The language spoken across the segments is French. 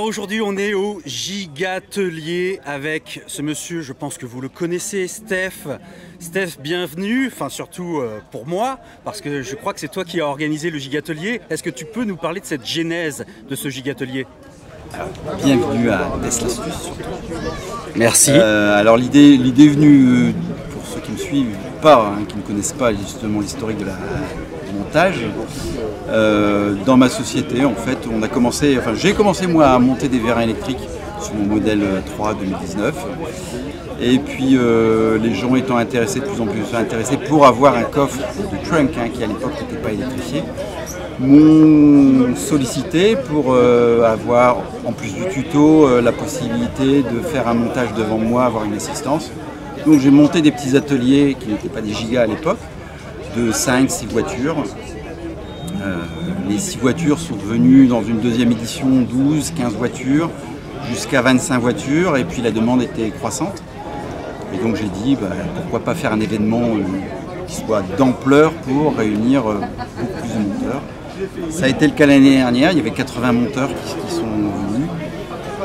aujourd'hui on est au Gigatelier avec ce monsieur, je pense que vous le connaissez, Steph. Steph, bienvenue, enfin surtout pour moi, parce que je crois que c'est toi qui as organisé le Gigatelier. Est-ce que tu peux nous parler de cette genèse de ce Gigatelier? Bienvenue à Tesla Astuces surtout. Merci. Alors l'idée est venue, pour ceux qui me suivent pas, qui ne connaissent pas justement l'historique de la montage. Dans ma société, en fait, j'ai commencé moi à monter des vérins électriques sur mon modèle 3 2019. Et puis les gens étant intéressés, de plus en plus intéressés pour avoir un coffre de trunk qui à l'époque n'était pas électrifié, m'ont sollicité pour avoir, en plus du tuto, la possibilité de faire un montage devant moi, avoir une assistance. Donc j'ai monté des petits ateliers qui n'étaient pas des gigas à l'époque, de 5-6 voitures. Les 6 voitures sont devenues dans une deuxième édition 12-15 voitures, jusqu'à 25 voitures, et puis la demande était croissante. Et donc j'ai dit, pourquoi pas faire un événement qui soit d'ampleur pour réunir beaucoup plus de monteurs. Ça a été le cas l'année dernière, il y avait 80 monteurs qui sont venus.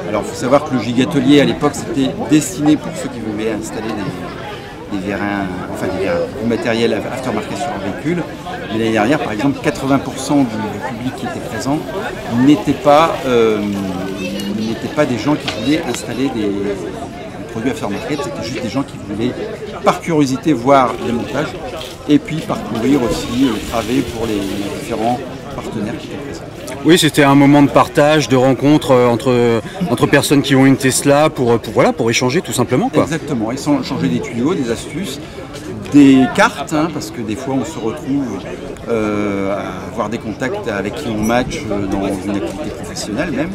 Alors il faut savoir que le Gigatelier à l'époque c'était destiné pour ceux qui voulaient installer des vérins, du matériel aftermarket sur leur véhicule. Mais l'année dernière, par exemple, 80% du public qui était présent n'étaient pas des gens qui voulaient installer des produits aftermarket, c'était juste des gens qui voulaient, par curiosité, voir les montages et puis parcourir aussi le travet pour les différents partenaires qui étaient présents. Oui, c'était un moment de partage, de rencontre entre personnes qui ont une Tesla pour échanger tout simplement, quoi. Exactement, échanger des tuyaux, des astuces, des cartes, parce que des fois on se retrouve à avoir des contacts avec qui on match dans une activité professionnelle même.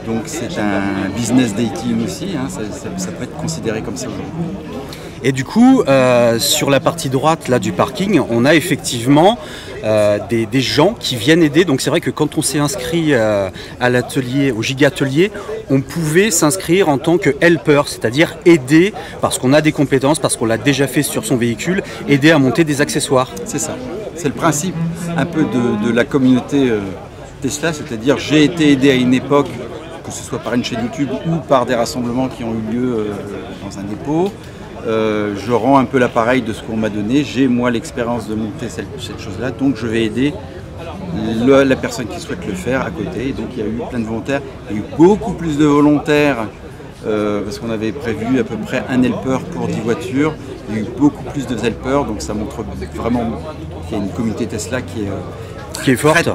Donc c'est un business dating aussi, ça peut être considéré comme ça aujourd'hui. Et du coup, sur la partie droite là, du parking, on a effectivement des gens qui viennent aider. Donc c'est vrai que quand on s'est inscrit à l'atelier, au Gigatelier, on pouvait s'inscrire en tant que helper, c'est-à-dire aider parce qu'on a des compétences, parce qu'on l'a déjà fait sur son véhicule, aider à monter des accessoires. C'est ça, c'est le principe un peu de la communauté Tesla, c'est-à-dire j'ai été aidé à une époque, que ce soit par une chaîne YouTube ou par des rassemblements qui ont eu lieu dans un dépôt. Je rends un peu l'appareil de ce qu'on m'a donné. J'ai moi l'expérience de monter cette chose-là, donc je vais aider la personne qui souhaite le faire à côté. Et donc il y a eu plein de volontaires. Il y a eu beaucoup plus de volontaires parce qu'on avait prévu à peu près un helper pour 10 voitures. Il y a eu beaucoup plus de helpers, donc ça montre vraiment qu'il y a une communauté Tesla qui est forte.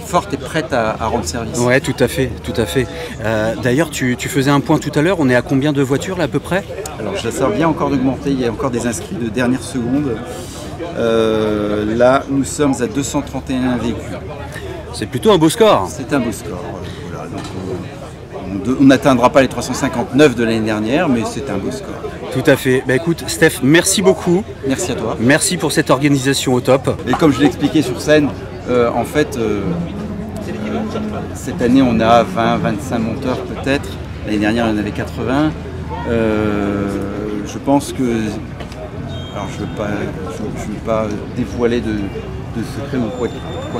Forte et prête à rendre service. Ouais, tout à fait, tout à fait. D'ailleurs, tu faisais un point tout à l'heure, on est à combien de voitures là à peu près? Alors ça vient encore d'augmenter, il y a encore des inscrits de dernière seconde. Là, nous sommes à 231 véhicules. C'est plutôt un beau score. C'est un beau score. Voilà, donc, on n'atteindra pas les 359 de l'année dernière, mais c'est un beau score. Tout à fait. Écoute, Steph, merci beaucoup. Merci à toi. Merci pour cette organisation au top. Et comme je l'ai expliqué sur scène, en fait, cette année on a 20-25 monteurs peut-être. L'année dernière il y en avait 80. Je pense que, alors je ne veux pas dévoiler de secret ou quoi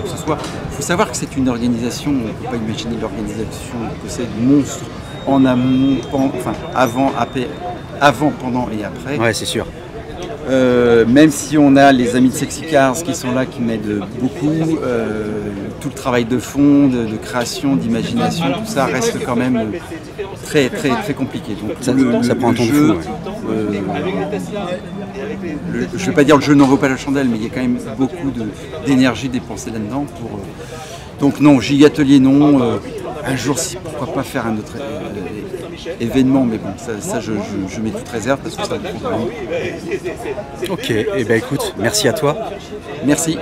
que ce soit. Il faut savoir que c'est une organisation, on ne peut pas imaginer l'organisation que c'est monstre en amont, avant, pendant et après. Ouais, c'est sûr. Même si on a les amis de Sexy Cars qui sont là, qui m'aident beaucoup, tout le travail de fond, de création, d'imagination, tout ça reste quand même très compliqué. Donc ça prend un temps de fou. Je ne vais pas dire le jeu n'en vaut pas la chandelle, mais il y a quand même beaucoup d'énergie dépensée là-dedans. Donc non, Gigatelier non. Un jour, si, pourquoi pas faire un autre événement, mais bon, ça je mets toute réserve parce que ça va être trop. Ok, et écoute, merci à toi. Merci.